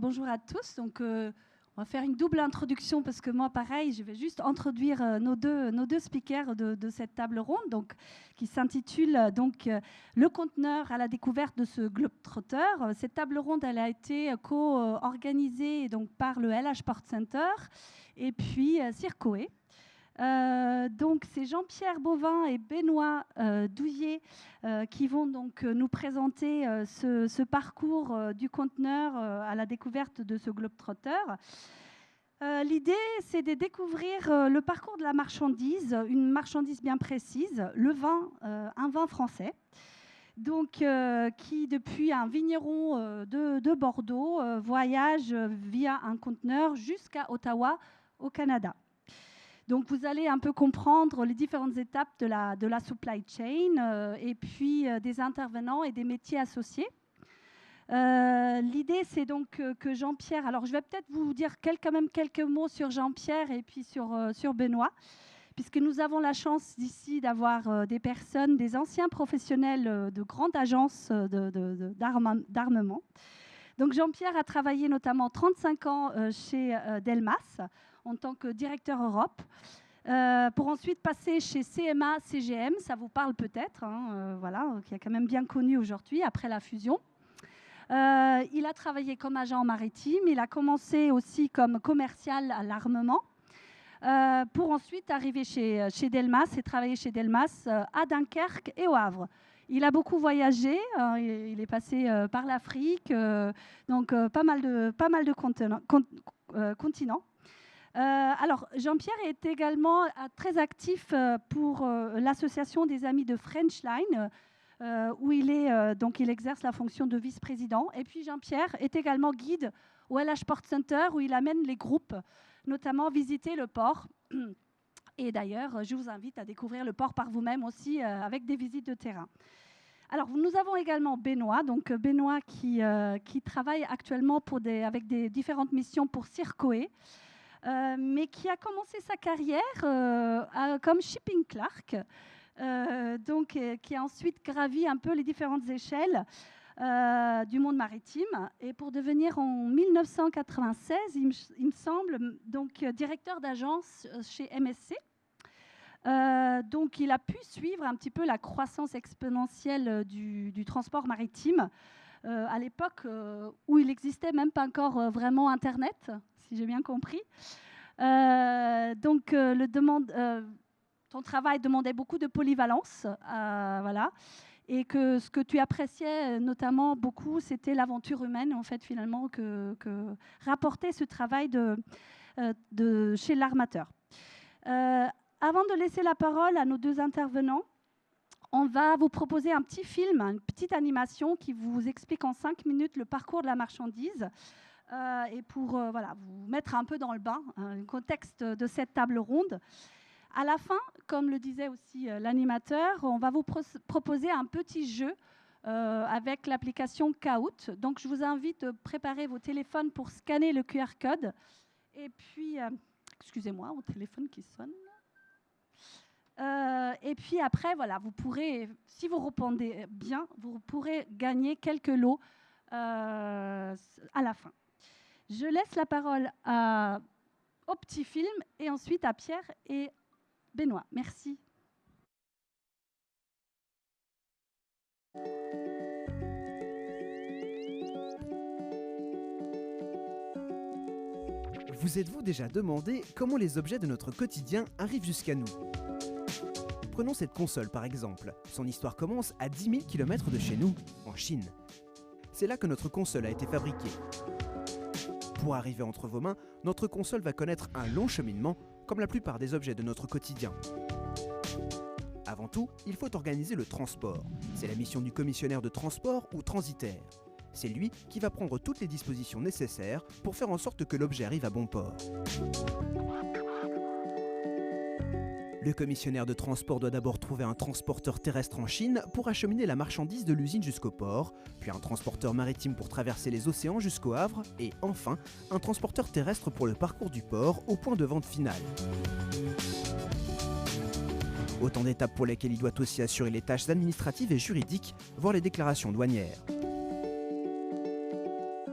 bonjour à tous. Donc, on va faire une double introduction parce que moi, pareil, je vais juste introduire nos deux speakers de cette table ronde, donc, qui s'intitule Le conteneur à la découverte de ce globetrotter. Cette table ronde, elle a été co-organisée donc, par le LH Sport Center et puis Circoé. Donc c'est Jean-Pierre Bovin et Benoît Douillet qui vont donc nous présenter ce parcours du conteneur à la découverte de ce globetrotter. L'idée, c'est de découvrir le parcours de la marchandise, une marchandise bien précise, le vin, un vin français. Donc, qui, depuis un vigneron de Bordeaux, voyage via un conteneur jusqu'à Ottawa, au Canada. Donc, vous allez un peu comprendre les différentes étapes de la supply chain et puis des intervenants et des métiers associés. L'idée, c'est donc que Jean-Pierre... Alors, je vais peut-être vous dire quand même quelques mots sur Jean-Pierre et puis sur Benoît, puisque nous avons la chance d'ici d'avoir des personnes, des anciens professionnels de grandes agences d'armement. Donc, Jean-Pierre a travaillé notamment 35 ans chez Delmas, en tant que directeur Europe, pour ensuite passer chez CMA CGM, ça vous parle peut-être, voilà, qui est quand même bien connu aujourd'hui après la fusion. Il a travaillé comme agent maritime, il a commencé aussi comme commercial à l'armement, pour ensuite arriver chez Delmas et travailler chez Delmas à Dunkerque et au Havre. Il a beaucoup voyagé, il est passé par l'Afrique, donc pas mal de continents. Alors, Jean-Pierre est également très actif pour l'association des amis de Frenchline, où il exerce la fonction de vice-président. Et puis, Jean-Pierre est également guide au LH Sport Center, où il amène les groupes, notamment visiter le port. Et d'ailleurs, je vous invite à découvrir le port par vous-même aussi, avec des visites de terrain. Alors, nous avons également Benoît, donc Benoît qui travaille actuellement avec des différentes missions pour Circoé, mais qui a commencé sa carrière comme shipping clerk, qui a ensuite gravi un peu les différentes échelles du monde maritime, et pour devenir en 1996, il me semble, donc directeur d'agence chez MSC. Donc, il a pu suivre un petit peu la croissance exponentielle du transport maritime à l'époque où il n'existait même pas encore vraiment Internet, si j'ai bien compris. Donc, ton travail demandait beaucoup de polyvalence, voilà. Et que ce que tu appréciais notamment beaucoup, c'était l'aventure humaine, en fait, finalement, que rapportait ce travail chez l'armateur. Avant de laisser la parole à nos deux intervenants, on va vous proposer un petit film, une petite animation qui vous explique en 5 minutes le parcours de la marchandise et pour voilà, vous mettre un peu dans le bain, le contexte de cette table ronde. À la fin, comme le disait aussi l'animateur, on va vous proposer un petit jeu avec l'application Kahoot. Donc, je vous invite à préparer vos téléphones pour scanner le QR code. Et puis, excusez-moi, mon téléphone qui sonne. Et puis après, voilà, vous pourrez, si vous répondez bien, vous pourrez gagner quelques lots à la fin. Je laisse la parole au petit film et ensuite à Pierre et Benoît. Merci. Vous êtes-vous déjà demandé comment les objets de notre quotidien arrivent jusqu'à nous ? Prenons cette console par exemple. Son histoire commence à 10 000 km de chez nous, en Chine. C'est là que notre console a été fabriquée. Pour arriver entre vos mains, notre console va connaître un long cheminement, comme la plupart des objets de notre quotidien. Avant tout, il faut organiser le transport. C'est la mission du commissionnaire de transport ou transitaire. C'est lui qui va prendre toutes les dispositions nécessaires pour faire en sorte que l'objet arrive à bon port. Le commissionnaire de transport doit d'abord trouver un transporteur terrestre en Chine pour acheminer la marchandise de l'usine jusqu'au port, puis un transporteur maritime pour traverser les océans jusqu'au Havre, et enfin, un transporteur terrestre pour le parcours du port au point de vente final. Autant d'étapes pour lesquelles il doit aussi assurer les tâches administratives et juridiques, voire les déclarations douanières.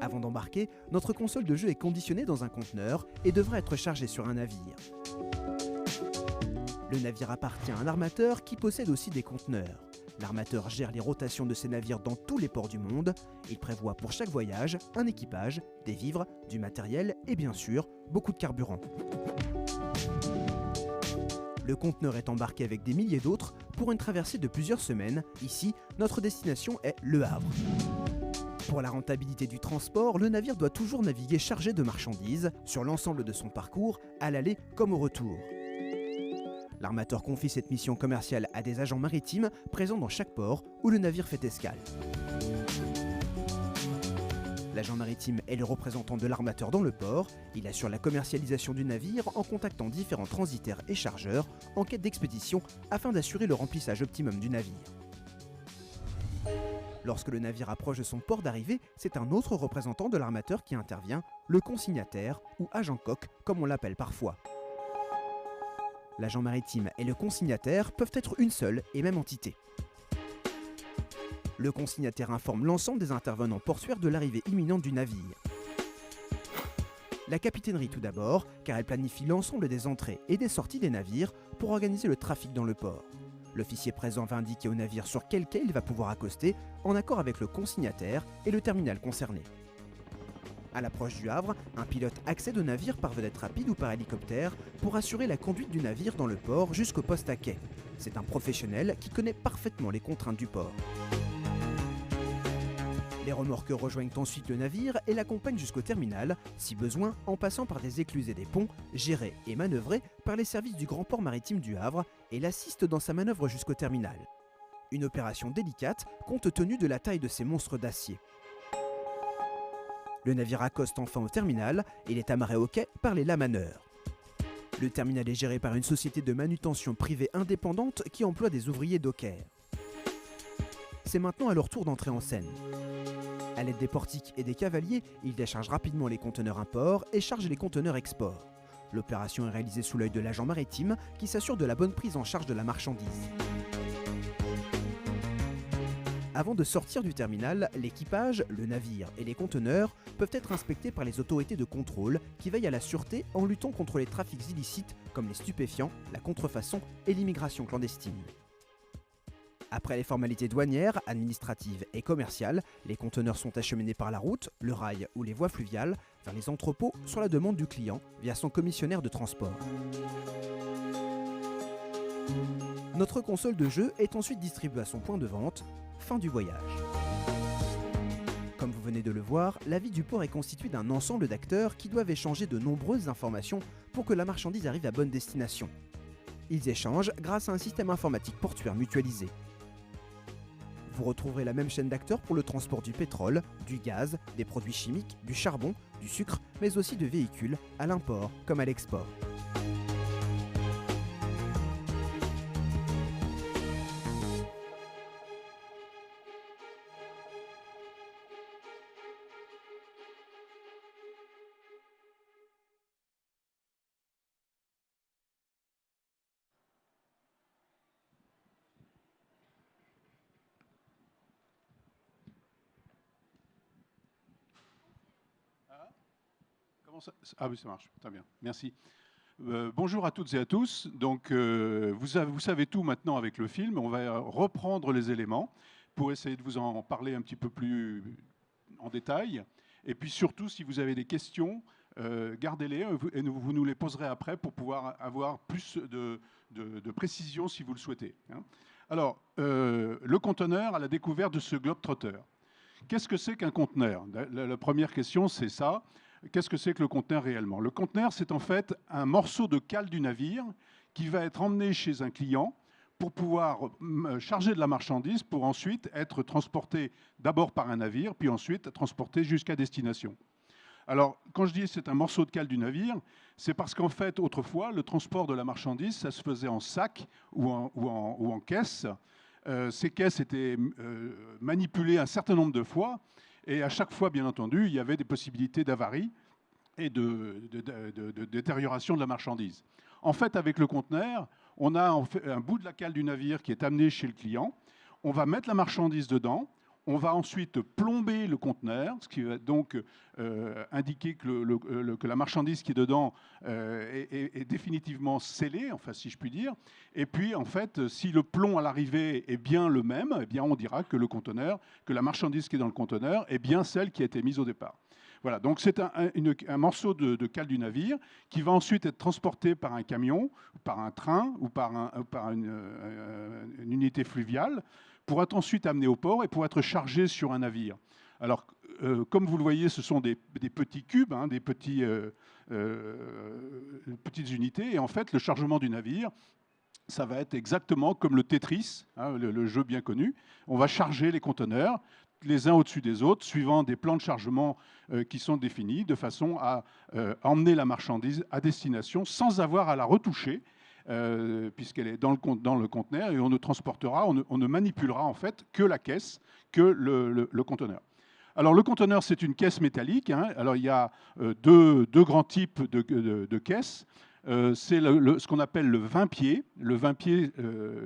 Avant d'embarquer, notre console de jeu est conditionnée dans un conteneur et devra être chargée sur un navire. Le navire appartient à un armateur qui possède aussi des conteneurs. L'armateur gère les rotations de ces navires dans tous les ports du monde. Il prévoit pour chaque voyage un équipage, des vivres, du matériel et bien sûr, beaucoup de carburant. Le conteneur est embarqué avec des milliers d'autres pour une traversée de plusieurs semaines. Ici, notre destination est Le Havre. Pour la rentabilité du transport, le navire doit toujours naviguer chargé de marchandises sur l'ensemble de son parcours, à l'aller comme au retour. L'armateur confie cette mission commerciale à des agents maritimes présents dans chaque port où le navire fait escale. L'agent maritime est le représentant de l'armateur dans le port. Il assure la commercialisation du navire en contactant différents transitaires et chargeurs en quête d'expédition afin d'assurer le remplissage optimum du navire. Lorsque le navire approche de son port d'arrivée, c'est un autre représentant de l'armateur qui intervient, le consignataire ou agent coq comme on l'appelle parfois. L'agent maritime et le consignataire peuvent être une seule et même entité. Le consignataire informe l'ensemble des intervenants portuaires de l'arrivée imminente du navire. La capitainerie tout d'abord, car elle planifie l'ensemble des entrées et des sorties des navires pour organiser le trafic dans le port. L'officier présent va indiquer au navire sur quel quai il va pouvoir accoster, en accord avec le consignataire et le terminal concerné. À l'approche du Havre, un pilote accède au navire par vedette rapide ou par hélicoptère pour assurer la conduite du navire dans le port jusqu'au poste à quai. C'est un professionnel qui connaît parfaitement les contraintes du port. Les remorqueurs rejoignent ensuite le navire et l'accompagnent jusqu'au terminal, si besoin en passant par des écluses et des ponts, gérés et manœuvrés par les services du Grand Port Maritime du Havre et l'assistent dans sa manœuvre jusqu'au terminal. Une opération délicate compte tenu de la taille de ces monstres d'acier. Le navire accoste enfin au terminal et il est amarré au quai par les lamaneurs. Le terminal est géré par une société de manutention privée indépendante qui emploie des ouvriers dockers. C'est maintenant à leur tour d'entrer en scène. À l'aide des portiques et des cavaliers, ils déchargent rapidement les conteneurs import et chargent les conteneurs export. L'opération est réalisée sous l'œil de l'agent maritime qui s'assure de la bonne prise en charge de la marchandise. Avant de sortir du terminal, l'équipage, le navire et les conteneurs peuvent être inspectés par les autorités de contrôle qui veillent à la sûreté en luttant contre les trafics illicites comme les stupéfiants, la contrefaçon et l'immigration clandestine. Après les formalités douanières, administratives et commerciales, les conteneurs sont acheminés par la route, le rail ou les voies fluviales vers les entrepôts sur la demande du client via son commissionnaire de transport. Notre console de jeu est ensuite distribuée à son point de vente. Fin du voyage. Comme vous venez de le voir, la vie du port est constituée d'un ensemble d'acteurs qui doivent échanger de nombreuses informations pour que la marchandise arrive à bonne destination. Ils échangent grâce à un système informatique portuaire mutualisé. Vous retrouverez la même chaîne d'acteurs pour le transport du pétrole, du gaz, des produits chimiques, du charbon, du sucre, mais aussi de véhicules, à l'import comme à l'export. Ah oui, ça marche. Très bien. Merci. Bonjour à toutes et à tous. Donc, vous savez tout maintenant avec le film. On va reprendre les éléments pour essayer de vous en parler un petit peu plus en détail. Et puis surtout, si vous avez des questions, gardez-les et vous nous les poserez après pour pouvoir avoir plus de précision si vous le souhaitez. Alors, le conteneur à la découverte de ce globe-trotter. Qu'est-ce que c'est qu'un conteneur ? La première question, c'est ça. Qu'est-ce que c'est que le conteneur réellement ? Le conteneur, c'est en fait un morceau de cale du navire qui va être emmené chez un client pour pouvoir charger de la marchandise pour ensuite être transporté d'abord par un navire, puis ensuite transporté jusqu'à destination. Alors, quand je dis que c'est un morceau de cale du navire, c'est parce qu'en fait, autrefois, le transport de la marchandise, ça se faisait en sac ou en caisse. Ces caisses étaient manipulées un certain nombre de fois. Et à chaque fois, bien entendu, il y avait des possibilités d'avarie et de détérioration de la marchandise. En fait, avec le conteneur, on a un bout de la cale du navire qui est amené chez le client. On va mettre la marchandise dedans. On va ensuite plomber le conteneur, ce qui va donc indiquer que la marchandise qui est dedans est définitivement scellée, enfin, si je puis dire. Et puis, en fait, si le plomb à l'arrivée est bien le même, eh bien, on dira que que la marchandise qui est dans le conteneur est bien celle qui a été mise au départ. Voilà, donc c'est un morceau de cale du navire qui va ensuite être transporté par un camion, par un train ou par une unité fluviale pour être ensuite amené au port et pour être chargé sur un navire. Alors, comme vous le voyez, ce sont des petits cubes, hein, des petites unités. Et en fait, le chargement du navire, ça va être exactement comme le Tetris, hein, le jeu bien connu. On va charger les conteneurs les uns au-dessus des autres, suivant des plans de chargement qui sont définis, de façon à emmener la marchandise à destination sans avoir à la retoucher, puisqu'elle est dans le conteneur, et on ne transportera, on ne manipulera en fait que la caisse, que le conteneur. Alors le conteneur, c'est une caisse métallique, hein. Alors il y a deux grands types de caisses. C'est ce qu'on appelle le 20 pieds. Le 20 pieds,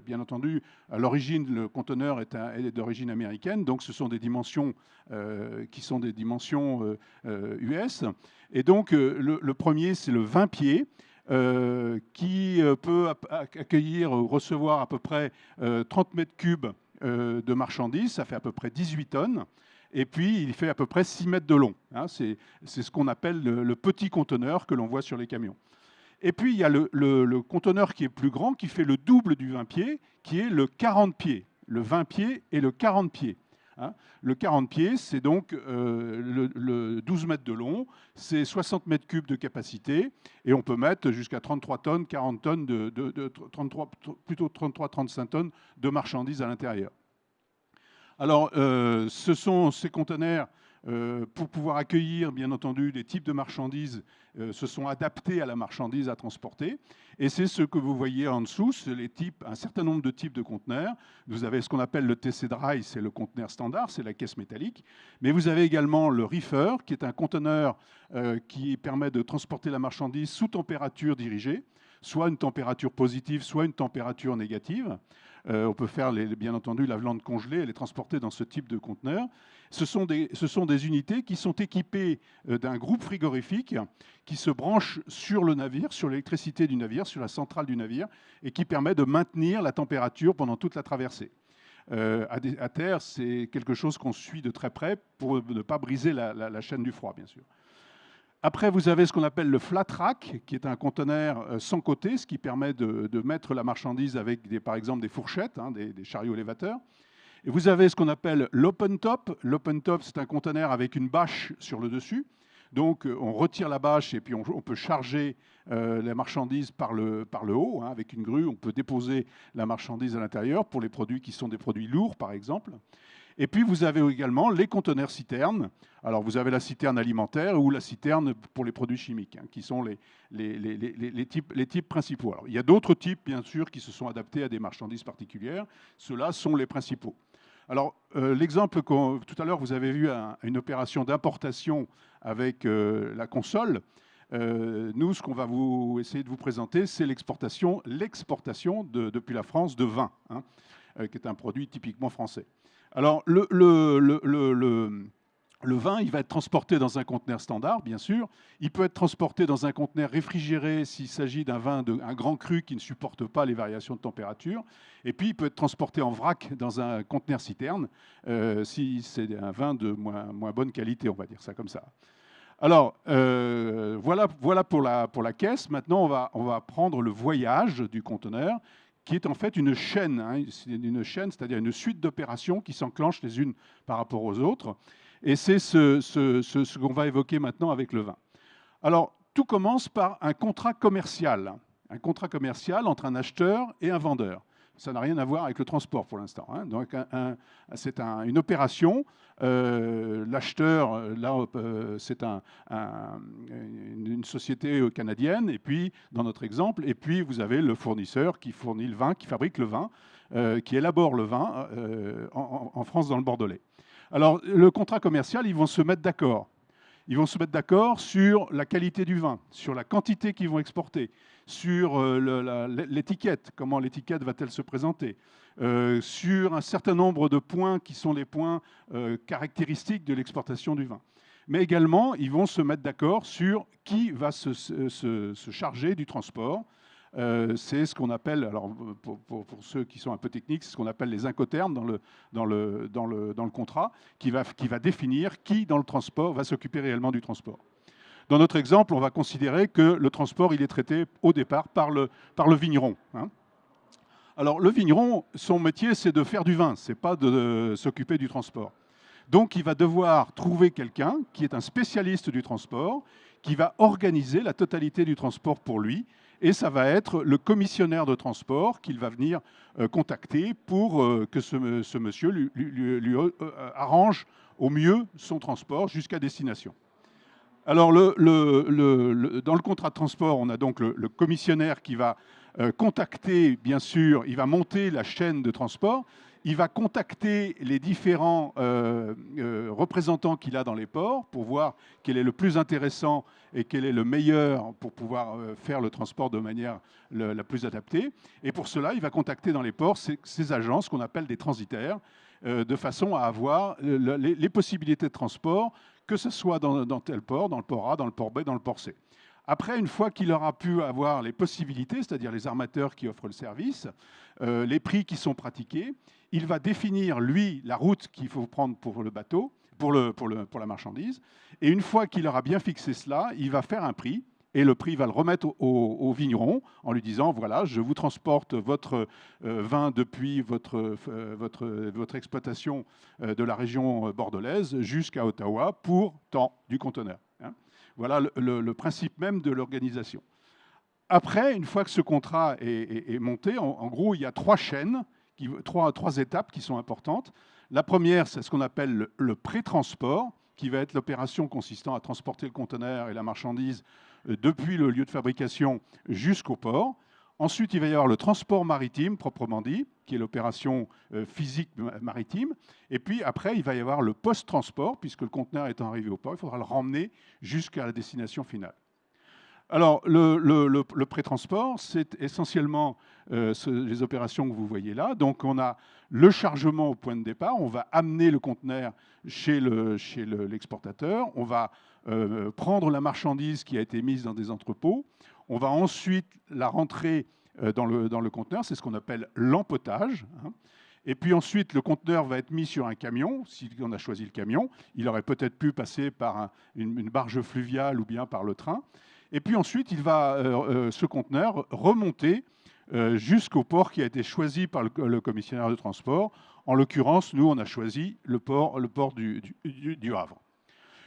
bien entendu, à l'origine, le conteneur est d'origine américaine, donc ce sont des dimensions qui sont des dimensions US. Et donc le premier, c'est le 20 pieds. Qui peut accueillir ou recevoir à peu près 30 mètres cubes de marchandises, ça fait à peu près 18 tonnes, et puis il fait à peu près 6 mètres de long. Hein, c'est ce qu'on appelle le petit conteneur que l'on voit sur les camions. Et puis il y a le conteneur qui est plus grand, qui fait le double du 20 pieds, qui est le 40 pieds, le 20 pieds et le 40 pieds. Hein. Le 40 pieds, c'est donc le 12 mètres de long, c'est 60 mètres cubes de capacité, et on peut mettre jusqu'à 33 tonnes, 40 tonnes, plutôt 33-35 tonnes de marchandises à l'intérieur. Alors, ce sont ces conteneurs, pour pouvoir accueillir, bien entendu, des types de marchandises, se sont adaptés à la marchandise à transporter. Et c'est ce que vous voyez en dessous, c'est un certain nombre de types de conteneurs. Vous avez ce qu'on appelle le TC Dry, c'est le conteneur standard, c'est la caisse métallique. Mais vous avez également le reefer, qui est un conteneur qui permet de transporter la marchandise sous température dirigée, soit une température positive, soit une température négative. On peut faire, bien entendu, la viande congelée, elle est transportée dans ce type de conteneur. Ce sont des unités qui sont équipées d'un groupe frigorifique qui se branche sur le navire, sur l'électricité du navire, sur la centrale du navire, et qui permet de maintenir la température pendant toute la traversée. À terre, c'est quelque chose qu'on suit de très près pour ne pas briser la chaîne du froid, bien sûr. Après, vous avez ce qu'on appelle le flat rack, qui est un conteneur sans côté, ce qui permet de mettre la marchandise avec, par exemple, des fourchettes, hein, des chariots élévateurs. Et vous avez ce qu'on appelle l'open top. L'open top, c'est un conteneur avec une bâche sur le dessus. Donc, on retire la bâche et puis on peut charger la marchandise par le haut. Hein, avec une grue, on peut déposer la marchandise à l'intérieur pour les produits qui sont des produits lourds, par exemple. Et puis, vous avez également les conteneurs citernes. Alors, vous avez la citerne alimentaire ou la citerne pour les produits chimiques, hein, qui sont les types principaux. Alors, il y a d'autres types, bien sûr, qui se sont adaptés à des marchandises particulières. Ceux-là sont les principaux. Alors, l'exemple, tout à l'heure, vous avez vu une opération d'importation avec la console. Nous, ce qu'on va essayer de vous présenter, c'est l'exportation depuis la France de vin, hein, qui est un produit typiquement français. Alors, le vin, il va être transporté dans un conteneur standard, bien sûr. Il peut être transporté dans un conteneur réfrigéré s'il s'agit d'un vin, un grand cru qui ne supporte pas les variations de température. Et puis, il peut être transporté en vrac dans un conteneur citerne si c'est un vin de moins bonne qualité, on va dire ça comme ça. Alors, voilà pour la caisse. Maintenant, on va prendre le voyage du conteneur, qui est en fait une chaîne, hein, c'est-à-dire une suite d'opérations qui s'enclenchent les unes par rapport aux autres. Et c'est ce qu'on va évoquer maintenant avec le vin. Alors, tout commence par un contrat commercial entre un acheteur et un vendeur. Ça n'a rien à voir avec le transport pour l'instant. Hein. Donc, c'est une opération. L'acheteur, là, c'est une société canadienne, et puis, dans notre exemple, et puis vous avez le fournisseur qui fournit le vin, qui fabrique le vin, qui élabore le vin en France, dans le Bordelais. Alors, le contrat commercial, ils vont se mettre d'accord. Ils vont se mettre d'accord sur la qualité du vin, sur la quantité qu'ils vont exporter, sur l'étiquette, comment l'étiquette va-t-elle se présenter, sur un certain nombre de points qui sont les points caractéristiques de l'exportation du vin. Mais également, ils vont se mettre d'accord sur qui va se charger du transport. C'est ce qu'on appelle, alors pour ceux qui sont un peu techniques, c'est ce qu'on appelle les incoterms dans le contrat, qui va définir qui, dans le transport, va s'occuper réellement du transport. Dans notre exemple, on va considérer que le transport, il est traité au départ par le vigneron. Hein. Alors, le vigneron, son métier, c'est de faire du vin, c'est pas de s'occuper du transport. Donc, il va devoir trouver quelqu'un qui est un spécialiste du transport, qui va organiser la totalité du transport pour lui, et ça va être le commissionnaire de transport qu'il va venir contacter pour que ce monsieur lui arrange au mieux son transport jusqu'à destination. Alors, dans le contrat de transport, on a donc le commissionnaire qui va contacter, bien sûr, il va monter la chaîne de transport, il va contacter les différents représentants qu'il a dans les ports pour voir quel est le plus intéressant et quel est le meilleur pour pouvoir faire le transport de manière la plus adaptée. Et pour cela, il va contacter dans les ports ces agences qu'on appelle des transitaires, de façon à avoir les possibilités de transport, que ce soit dans tel port, dans le port A, dans le port B, dans le port C. Après, une fois qu'il aura pu avoir les possibilités, c'est-à-dire les armateurs qui offrent le service, les prix qui sont pratiqués, il va définir, lui, la route qu'il faut prendre pour le bateau, pour la marchandise. Et une fois qu'il aura bien fixé cela, il va faire un prix. Et le prix va le remettre au vigneron en lui disant, voilà, je vous transporte votre vin depuis votre exploitation de la région bordelaise jusqu'à Ottawa pour tant du conteneur. Hein. Voilà le principe même de l'organisation. Après, une fois que ce contrat est monté, en gros, il y a trois chaînes, trois étapes qui sont importantes. La première, c'est ce qu'on appelle le pré-transport, qui va être l'opération consistant à transporter le conteneur et la marchandise depuis le lieu de fabrication jusqu'au port. Ensuite, il va y avoir le transport maritime, proprement dit, qui est l'opération physique maritime. Et puis après, il va y avoir le post-transport, puisque le conteneur étant arrivé au port, il faudra le ramener jusqu'à la destination finale. Alors, le pré-transport, c'est essentiellement les opérations que vous voyez là. Donc, on a le chargement au point de départ. On va amener le conteneur chez l'exportateur. On va prendre la marchandise qui a été mise dans des entrepôts. On va ensuite la rentrer dans le conteneur. C'est ce qu'on appelle l'empotage. Hein. Et puis ensuite, le conteneur va être mis sur un camion. Si on a choisi le camion, il aurait peut-être pu passer par une barge fluviale ou bien par le train. Et puis ensuite, il va, ce conteneur, remonter jusqu'au port qui a été choisi par le commissionnaire de transport. En l'occurrence, nous, on a choisi le port du Havre.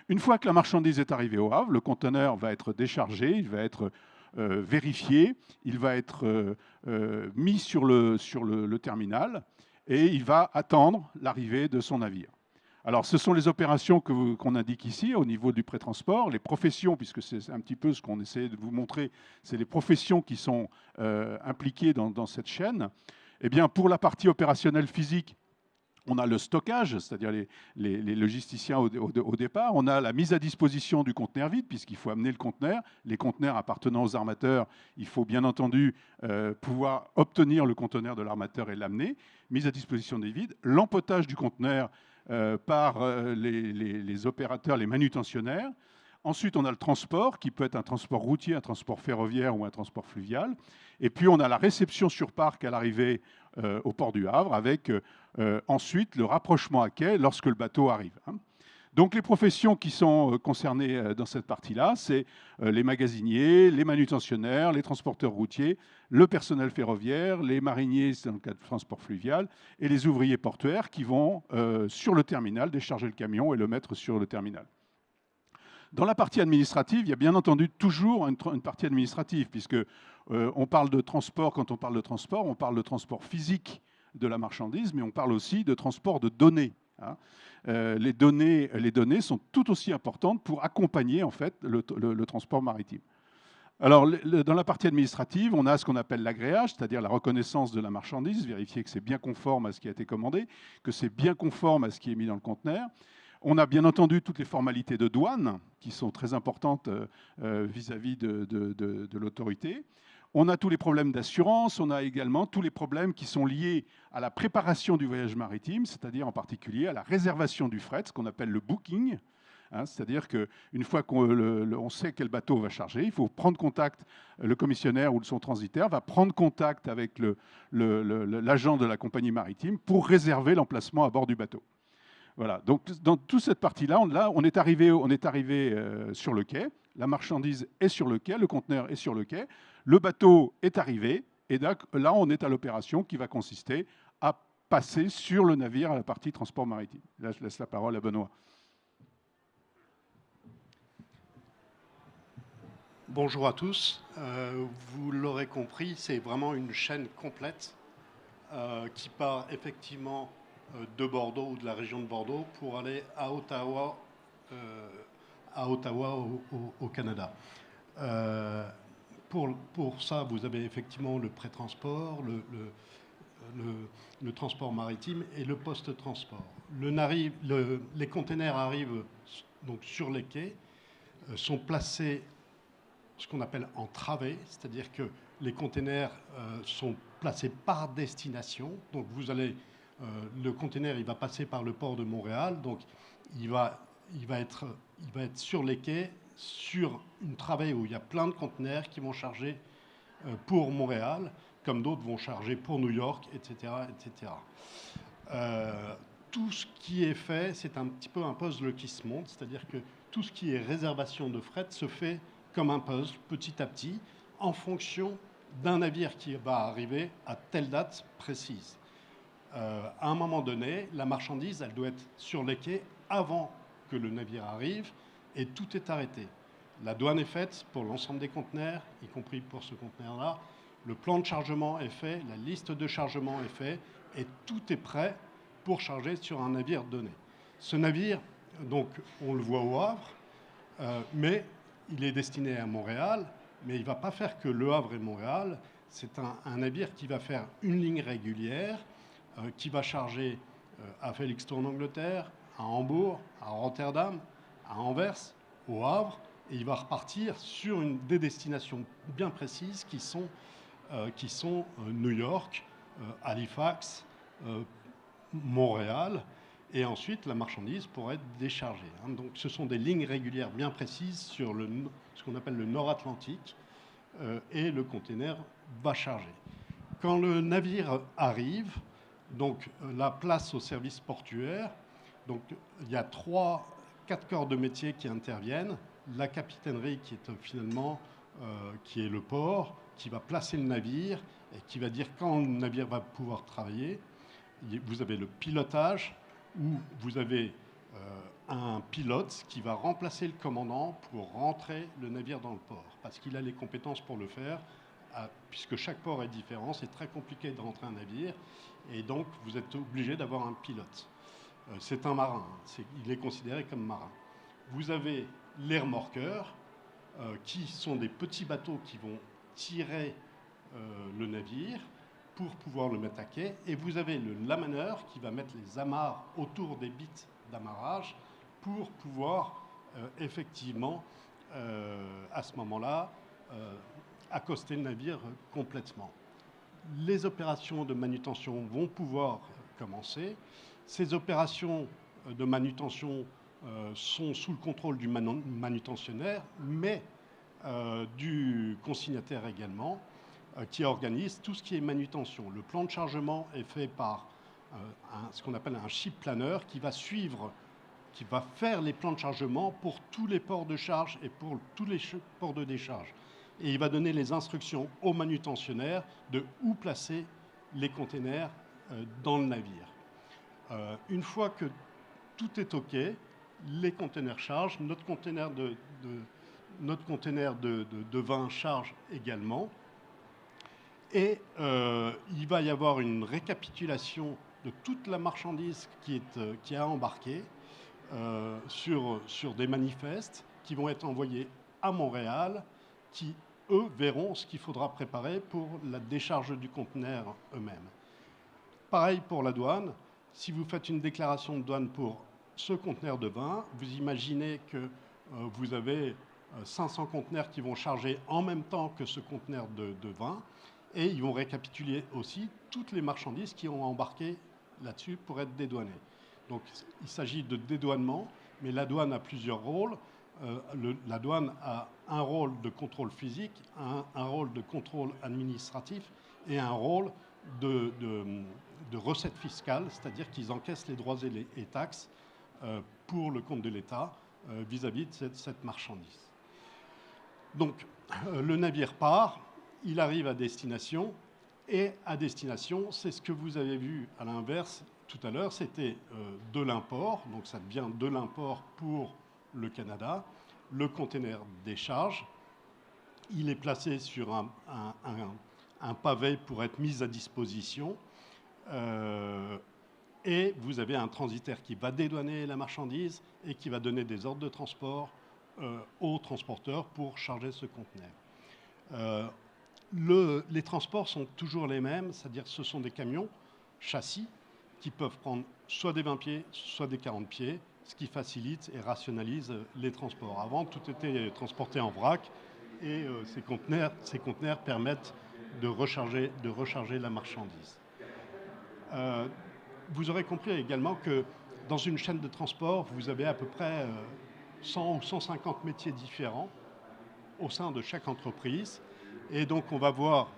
Une fois que la marchandise est arrivée au Havre, le conteneur va être déchargé, il va être vérifié, il va être mis sur le terminal et il va attendre l'arrivée de son navire. Alors, ce sont les opérations qu'on indique ici au niveau du pré-transport. Les professions, puisque c'est un petit peu ce qu'on essaie de vous montrer, c'est les professions qui sont impliquées dans cette chaîne. Eh bien, pour la partie opérationnelle physique, on a le stockage, c'est-à-dire les logisticiens au départ. On a la mise à disposition du conteneur vide, puisqu'il faut amener le conteneur. Les conteneurs appartenant aux armateurs, il faut bien entendu pouvoir obtenir le conteneur de l'armateur et l'amener. Mise à disposition des vides. L'empotage du conteneur par les opérateurs, les manutentionnaires. Ensuite, on a le transport, qui peut être un transport routier, un transport ferroviaire ou un transport fluvial. Et puis, on a la réception sur parc à l'arrivée au port du Havre, avec ensuite le rapprochement à quai lorsque le bateau arrive. Hein. Donc, les professions qui sont concernées dans cette partie-là, c'est les magasiniers, les manutentionnaires, les transporteurs routiers, le personnel ferroviaire, les mariniers dans le cas de transport fluvial, et les ouvriers portuaires qui vont sur le terminal décharger le camion et le mettre sur le terminal. Dans la partie administrative, il y a bien entendu toujours une partie administrative, puisque on parle de transport, quand on parle de transport physique de la marchandise, mais on parle aussi de transport de données. Hein. Les données sont tout aussi importantes pour accompagner en fait, le transport maritime. Alors, dans la partie administrative, on a ce qu'on appelle l'agréage, c'est-à-dire la reconnaissance de la marchandise, vérifier que c'est bien conforme à ce qui a été commandé, que c'est bien conforme à ce qui est mis dans le conteneur. On a bien entendu toutes les formalités de douane qui sont très importantes vis-à-vis de l'autorité. On a tous les problèmes d'assurance, on a également tous les problèmes qui sont liés à la préparation du voyage maritime, c'est-à-dire en particulier à la réservation du fret, ce qu'on appelle le booking. Hein, c'est-à-dire qu'une fois qu'on sait quel bateau va charger, il faut prendre contact, le commissionnaire ou son transitaire va prendre contact avec l'agent de la compagnie maritime pour réserver l'emplacement à bord du bateau. Voilà, donc dans toute cette partie-là, on est arrivé sur le quai, la marchandise est sur le quai, le conteneur est sur le quai, le bateau est arrivé, et là on est à l'opération qui va consister à passer sur le navire à la partie transport maritime. Là, je laisse la parole à Benoît. Bonjour à tous. Vous l'aurez compris, c'est vraiment une chaîne complète qui part effectivement de Bordeaux ou de la région de Bordeaux pour aller à Ottawa au Canada. Pour ça, vous avez effectivement le pré-transport, le transport maritime et le post-transport. Les containers arrivent donc sur les quais, sont placés ce qu'on appelle en travée, c'est-à-dire que les containers sont placés par destination. Donc le container il va passer par le port de Montréal, donc il va être sur les quais, sur une travée où il y a plein de containers qui vont charger pour Montréal, comme d'autres vont charger pour New York, etc. etc. Tout ce qui est fait, c'est un petit peu un puzzle qui se monte, c'est-à-dire que tout ce qui est réservation de fret se fait comme un puzzle, petit à petit, en fonction d'un navire qui va arriver à telle date précise. À un moment donné, la marchandise, elle doit être sur les quais avant que le navire arrive, et tout est arrêté. La douane est faite pour l'ensemble des conteneurs, y compris pour ce conteneur-là. Le plan de chargement est fait, la liste de chargement est faite, et tout est prêt pour charger sur un navire donné. Ce navire, donc, on le voit au Havre, mais il est destiné à Montréal, mais il ne va pas faire que Le Havre et Montréal. C'est un navire qui va faire une ligne régulière, qui va charger à Felixstowe en Angleterre, à Hambourg, à Rotterdam, à Anvers, au Havre, et il va repartir sur des destinations bien précises qui sont New York, Halifax, Montréal. Et ensuite, la marchandise pourrait être déchargée. Donc, ce sont des lignes régulières bien précises sur ce qu'on appelle le Nord-Atlantique, et le container va charger. Quand le navire arrive, donc la place au service portuaire, donc il y a 4 corps de métier qui interviennent. La capitainerie qui est finalement qui est le port, qui va placer le navire et qui va dire quand le navire va pouvoir travailler. Vous avez le pilotage, où vous avez un pilote qui va remplacer le commandant pour rentrer le navire dans le port, parce qu'il a les compétences pour le faire, puisque chaque port est différent, c'est très compliqué de rentrer un navire, et donc vous êtes obligé d'avoir un pilote. C'est un marin, il est considéré comme marin. Vous avez les remorqueurs, qui sont des petits bateaux qui vont tirer le navire, pour pouvoir le mettre à quai. Et vous avez le lamaneur qui va mettre les amarres autour des bits d'amarrage pour pouvoir effectivement, à ce moment-là, accoster le navire complètement. Les opérations de manutention vont pouvoir commencer. Ces opérations de manutention sont sous le contrôle du manutentionnaire, mais du consignataire également, qui organise tout ce qui est manutention. Le plan de chargement est fait par ce qu'on appelle un ship planner qui va faire les plans de chargement pour tous les ports de charge et pour tous les ports de décharge. Et il va donner les instructions au manutentionnaire de où placer les containers dans le navire. Une fois que tout est OK, les containers chargent, notre container de vin charge également. Et il va y avoir une récapitulation de toute la marchandise qui a embarqué sur des manifestes qui vont être envoyés à Montréal, qui, eux, verront ce qu'il faudra préparer pour la décharge du conteneur eux-mêmes. Pareil pour la douane. Si vous faites une déclaration de douane pour ce conteneur de vin, vous imaginez que vous avez 500 conteneurs qui vont charger en même temps que ce conteneur de vin, et ils vont récapituler aussi toutes les marchandises qui ont embarqué là-dessus pour être dédouanées. Donc il s'agit de dédouanement, mais la douane a plusieurs rôles. La douane a un rôle de contrôle physique, un rôle de contrôle administratif et un rôle de recette fiscale, c'est-à-dire qu'ils encaissent les droits et les taxes pour le compte de l'État vis-à-vis de cette marchandise. Donc le navire part, il arrive à destination, et à destination, c'est ce que vous avez vu à l'inverse tout à l'heure, c'était de l'import, donc ça devient de l'import pour le Canada. Le conteneur décharge, il est placé sur un pavé pour être mis à disposition, et vous avez un transitaire qui va dédouaner la marchandise et qui va donner des ordres de transport aux transporteurs pour charger ce conteneur. Les transports sont toujours les mêmes, c'est-à-dire que ce sont des camions châssis qui peuvent prendre soit des 20 pieds, soit des 40 pieds, ce qui facilite et rationalise les transports. Avant, tout était transporté en vrac, et ces conteneurs permettent de recharger la marchandise. Vous aurez compris également que dans une chaîne de transport, vous avez à peu près 100 ou 150 métiers différents au sein de chaque entreprise. Et donc, on va voir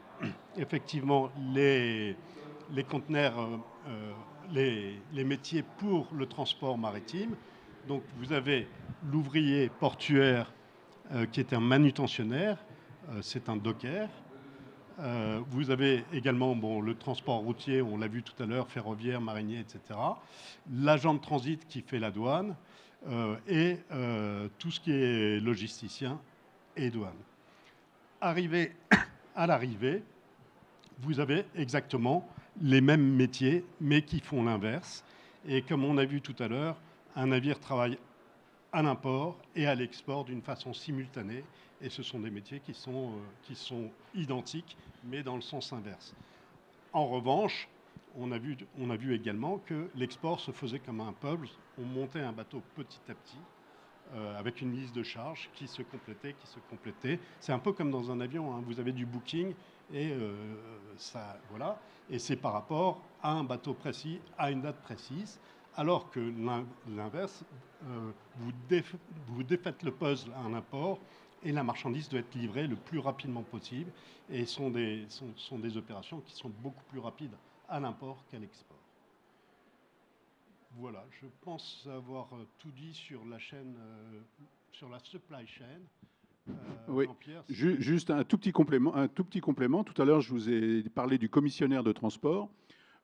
effectivement les conteneurs, les métiers pour le transport maritime. Donc, vous avez l'ouvrier portuaire qui est un manutentionnaire, c'est un docker. Vous avez également le transport routier, on l'a vu tout à l'heure, ferroviaire, marinier, etc. L'agent de transit qui fait la douane et tout ce qui est logisticien et douane. Arrivé à l'arrivée, vous avez exactement les mêmes métiers, mais qui font l'inverse. Et comme on a vu tout à l'heure, un navire travaille à l'import et à l'export d'une façon simultanée. Et ce sont des métiers qui sont identiques, mais dans le sens inverse. En revanche, on a vu également que l'export se faisait comme un puzzle. On montait un bateau petit à petit, avec une liste de charges qui se complétait. C'est un peu comme dans un avion, hein. Vous avez du booking et voilà. Et c'est par rapport à un bateau précis, à une date précise, alors que l'inverse, vous défaites le puzzle à un import et la marchandise doit être livrée le plus rapidement possible. Et ce sont des opérations qui sont beaucoup plus rapides à l'import qu'à l'export. Voilà, je pense avoir tout dit sur la chaîne, sur la supply chain. Oui, juste un tout petit complément. Tout à l'heure, je vous ai parlé du commissionnaire de transport.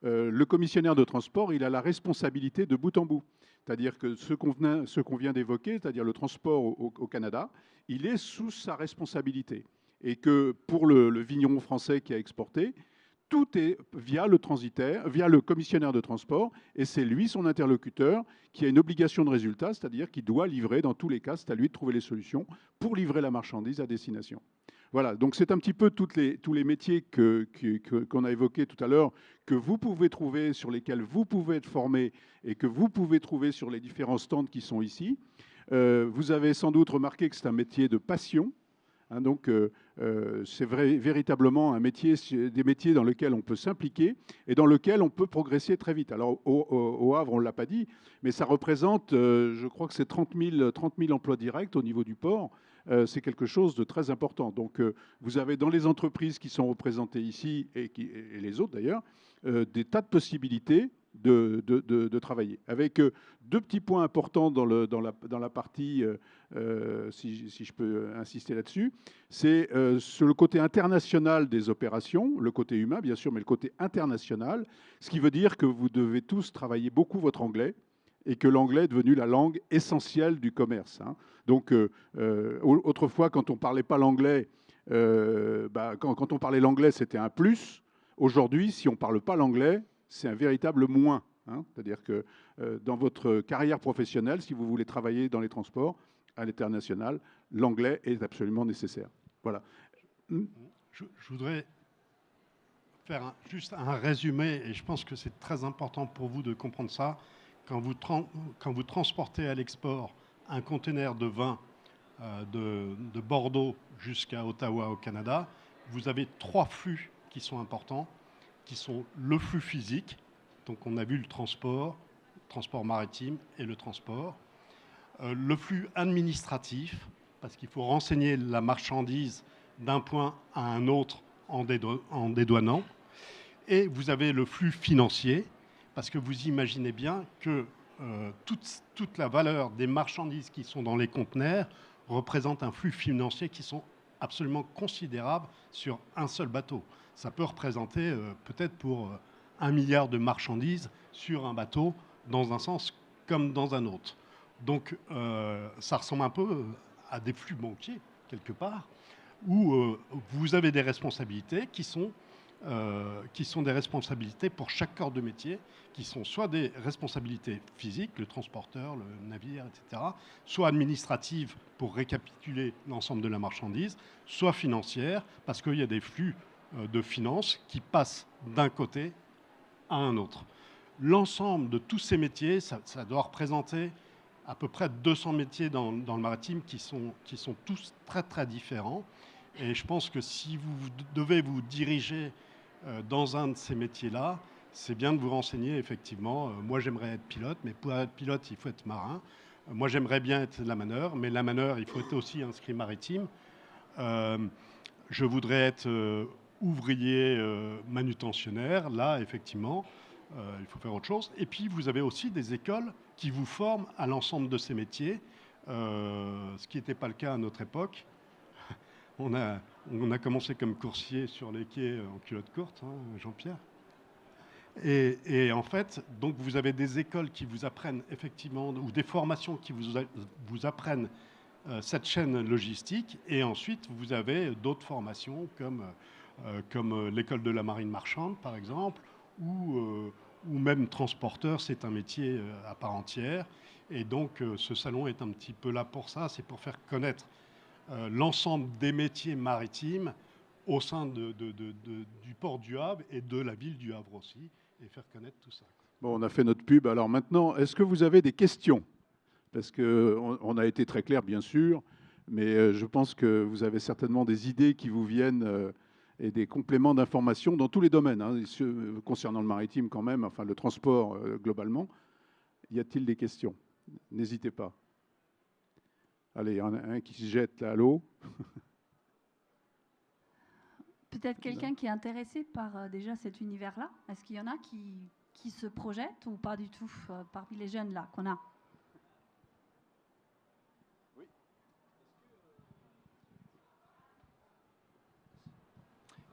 Le commissionnaire de transport, il a la responsabilité de bout en bout. C'est-à-dire que ce qu'on vient d'évoquer, c'est-à-dire le transport au Canada, il est sous sa responsabilité. Et que pour le vigneron français qui a exporté, tout est via le transitaire, via le commissionnaire de transport, et c'est lui, son interlocuteur, qui a une obligation de résultat, c'est-à-dire qu'il doit livrer dans tous les cas, c'est à lui de trouver les solutions pour livrer la marchandise à destination. Voilà, donc c'est un petit peu tous les métiers qu'on a évoqués tout à l'heure, que vous pouvez trouver, sur lesquels vous pouvez être formé et que vous pouvez trouver sur les différents stands qui sont ici. Vous avez sans doute remarqué que c'est un métier de passion. Hein, donc, c'est véritablement des métiers dans lesquels on peut s'impliquer et dans lesquels on peut progresser très vite. Alors, au Havre, on ne l'a pas dit, mais ça représente, je crois que c'est 30 000 emplois directs au niveau du port. C'est quelque chose de très important. Donc, vous avez dans les entreprises qui sont représentées ici et les autres d'ailleurs, des tas de possibilités de travailler. Avec deux petits points importants dans la partie, si je peux insister là-dessus, c'est sur le côté international des opérations, le côté humain bien sûr, mais le côté international, ce qui veut dire que vous devez tous travailler beaucoup votre anglais et que l'anglais est devenu la langue essentielle du commerce. Hein. Donc, autrefois, quand on ne parlait pas l'anglais, quand on parlait l'anglais, c'était un plus. Aujourd'hui, si on ne parle pas l'anglais, c'est un véritable moins. Hein. C'est-à-dire que dans votre carrière professionnelle, si vous voulez travailler dans les transports à l'international, l'anglais est absolument nécessaire. Voilà. Je voudrais faire juste un résumé, et je pense que c'est très important pour vous de comprendre ça. Quand vous transportez à l'export un conteneur de vin de Bordeaux jusqu'à Ottawa au Canada, vous avez 3 flux qui sont importants, qui sont le flux physique, donc on a vu le transport maritime et le transport, le flux administratif, parce qu'il faut renseigner la marchandise d'un point à un autre en dédouanant, et vous avez le flux financier, parce que vous imaginez bien que toute la valeur des marchandises qui sont dans les conteneurs représente un flux financier qui sont absolument considérables sur un seul bateau. Ça peut représenter peut-être pour 1 milliard de marchandises sur un bateau, dans un sens comme dans un autre. Donc ça ressemble un peu à des flux banquiers, quelque part, où vous avez des responsabilités qui sont des responsabilités pour chaque corps de métier, qui sont soit des responsabilités physiques, le transporteur, le navire, etc., soit administratives pour récapituler l'ensemble de la marchandise, soit financières, parce qu'il y a des flux de finances qui passent d'un côté à un autre. L'ensemble de tous ces métiers, ça doit représenter à peu près 200 métiers dans le maritime qui sont tous très très différents. Et je pense que si vous devez vous diriger dans un de ces métiers-là, c'est bien de vous renseigner, effectivement. Moi, j'aimerais être pilote, mais pour être pilote, il faut être marin. Moi, j'aimerais bien être lamaneur, mais lamaneur, il faut être aussi inscrit maritime. Je voudrais être ouvrier manutentionnaire. Là, effectivement, il faut faire autre chose. Et puis, vous avez aussi des écoles qui vous forment à l'ensemble de ces métiers, ce qui n'était pas le cas à notre époque. On a commencé comme coursier sur les quais en culotte courte, hein, Jean-Pierre. Et en fait, donc vous avez des écoles qui vous apprennent effectivement, ou des formations qui vous apprennent cette chaîne logistique. Et ensuite, vous avez d'autres formations comme l'école de la marine marchande, par exemple, ou même transporteur, c'est un métier à part entière. Et donc, ce salon est un petit peu là pour ça, c'est pour faire connaître l'ensemble des métiers maritimes au sein du port du Havre et de la ville du Havre aussi, et faire connaître tout ça. Bon, on a fait notre pub. Alors maintenant, est-ce que vous avez des questions? Parce qu'on a été très clair, bien sûr, mais je pense que vous avez certainement des idées qui vous viennent et des compléments d'information dans tous les domaines, hein, concernant le maritime quand même, enfin le transport globalement. Y a-t-il des questions? N'hésitez pas. Allez, il y en a un qui se jette là à l'eau. Peut-être quelqu'un qui est intéressé par déjà cet univers-là. Est-ce qu'il y en a qui se projettent ou pas du tout parmi les jeunes là qu'on a? Oui.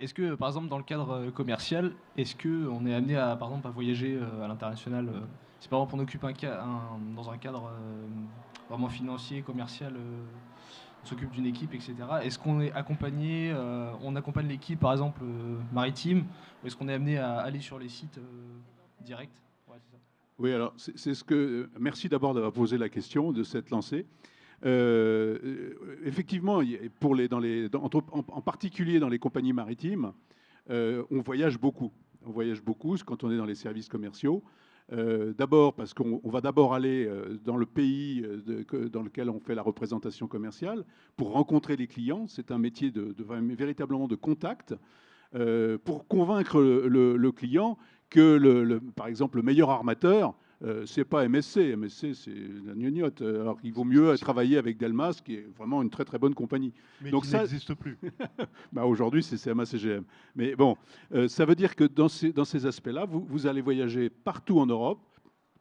Est-ce que, par exemple, dans le cadre commercial, est-ce qu'on est amené à, par exemple, à voyager à l'international si par exemple on occupe dans un cadre vraiment financier, commercial, on s'occupe d'une équipe, etc. Est-ce qu'on est accompagné, on accompagne l'équipe, par exemple, maritime, ou est-ce qu'on est amené à aller sur les sites directs? Ouais, c'est ça. Oui, alors c'est ce que. Merci d'abord d'avoir posé la question, de s'être lancé. Effectivement, en particulier dans les compagnies maritimes, on voyage beaucoup. On voyage beaucoup quand on est dans les services commerciaux. D'abord parce qu'on va d'abord aller dans le pays dans lequel on fait la représentation commerciale pour rencontrer les clients. C'est un métier véritablement de contact pour convaincre le client que, par exemple, le meilleur armateur, c'est pas MSC. MSC, c'est la gnognotte. Alors qu'il vaut mieux travailler avec Delmas, qui est vraiment une très très bonne compagnie. Mais donc qui ça n'existe plus. bah aujourd'hui, c'est CMA-CGM. Mais bon, ça veut dire que dans ces aspects-là, vous allez voyager partout en Europe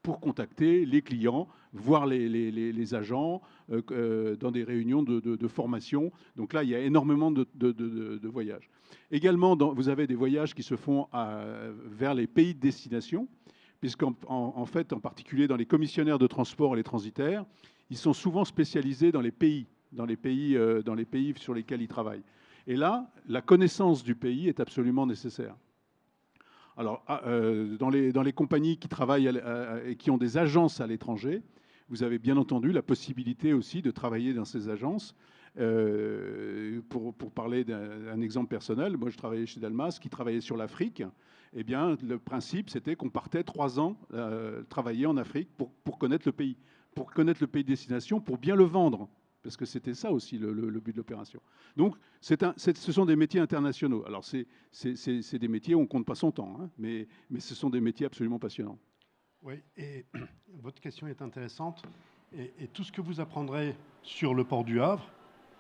pour contacter les clients, voir les agents dans des réunions de formation. Donc là, il y a énormément de voyages. Également, vous avez des voyages qui se font vers les pays de destination, puisqu'en fait, en particulier dans les commissionnaires de transport et les transitaires, ils sont souvent spécialisés dans les pays sur lesquels ils travaillent. Et là, la connaissance du pays est absolument nécessaire. Alors, dans les compagnies qui travaillent et qui ont des agences à l'étranger, vous avez bien entendu la possibilité aussi de travailler dans ces agences. Pour parler d'un exemple personnel, moi je travaillais chez Delmas, qui travaillait sur l'Afrique. Eh bien, le principe, c'était qu'on partait 3 ans travailler en Afrique pour connaître le pays de destination, pour bien le vendre. parce que c'était ça aussi le but de l'opération. Donc, ce sont des métiers internationaux. Alors, c'est des métiers où on ne compte pas son temps, hein, mais ce sont des métiers absolument passionnants. Oui, et votre question est intéressante. Et tout ce que vous apprendrez sur le port du Havre,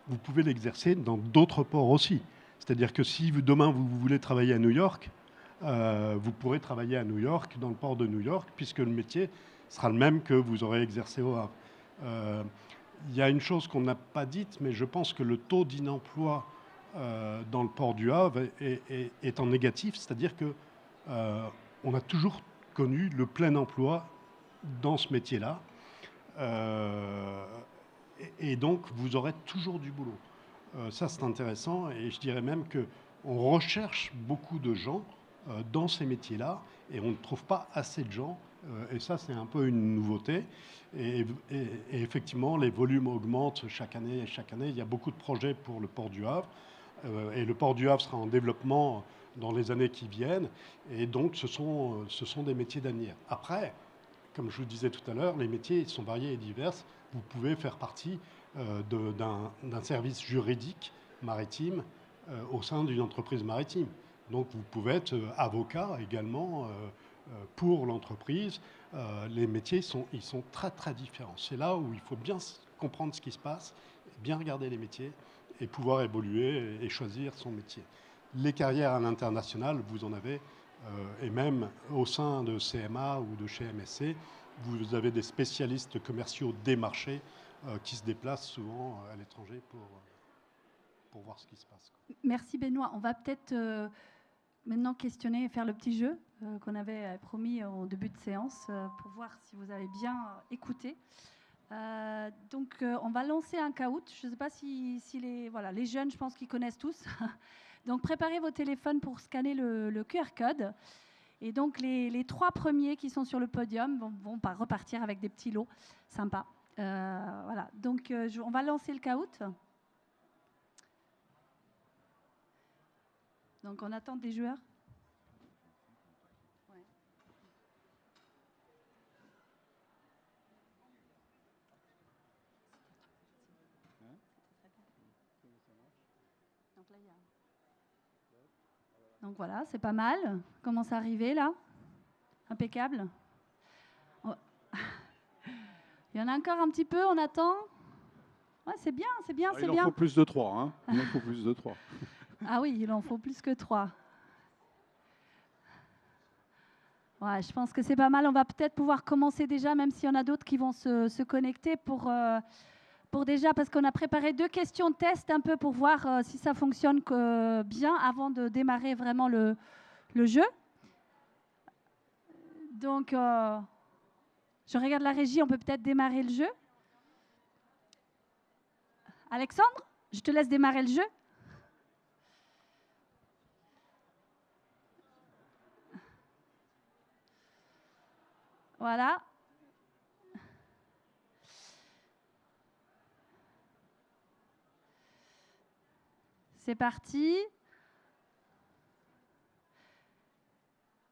vous pouvez l'exercer dans d'autres ports aussi. C'est-à-dire que si demain vous voulez travailler à New York, vous pourrez travailler à New York, dans le port de New York, puisque le métier sera le même que vous aurez exercé au Havre. Il y a une chose qu'on n'a pas dite, mais je pense que le taux d'inemploi dans le port du Havre est en négatif, c'est-à-dire qu'on a toujours connu le plein emploi dans ce métier-là. Et donc, vous aurez toujours du boulot. Ça, c'est intéressant. Et je dirais même qu'on recherche beaucoup de gens dans ces métiers-là et on ne trouve pas assez de gens. Et ça, c'est un peu une nouveauté. Et effectivement, les volumes augmentent chaque année et chaque année. Il y a beaucoup de projets pour le port du Havre. Et le port du Havre sera en développement dans les années qui viennent. Et donc, ce sont des métiers d'avenir. Après, comme je vous disais tout à l'heure, les métiers sont variés et divers. Vous pouvez faire partie d'un service juridique maritime au sein d'une entreprise maritime. Donc vous pouvez être avocat également pour l'entreprise. Les métiers ils sont très très différents. C'est là où il faut bien comprendre ce qui se passe, bien regarder les métiers et pouvoir évoluer et choisir son métier. Les carrières à l'international, vous en avez, et même au sein de CMA ou de chez MSC, vous avez des spécialistes commerciaux des marchés qui se déplacent souvent à l'étranger pour voir ce qui se passe. Merci Benoît. On va peut-être maintenant questionner et faire le petit jeu qu'on avait promis au début de séance pour voir si vous avez bien écouté. Donc on va lancer un caout. Je ne sais pas si les jeunes, je pense qu'ils connaissent tous. Donc préparez vos téléphones pour scanner le QR code. Et donc les 3 premiers qui sont sur le podium vont repartir avec des petits lots sympas. Voilà. Donc on va lancer le caout. Donc on attend des joueurs. Ouais. Donc voilà, c'est pas mal. Commence à arriver là. Impeccable. Oh. Il y en a encore un petit peu, on attend. Ouais, c'est bien, c'est bien, c'est bien. Il en faut plus de 3. Hein. Il en faut plus de 3. Ah oui, il en faut plus que 3. Ouais, je pense que c'est pas mal. On va peut-être pouvoir commencer déjà, même s'il y en a d'autres qui vont se connecter pour déjà, parce qu'on a préparé 2 questions de test un peu pour voir si ça fonctionne bien avant de démarrer vraiment le jeu. Donc, je regarde la régie, on peut peut-être démarrer le jeu. Alexandre, je te laisse démarrer le jeu. Voilà. C'est parti.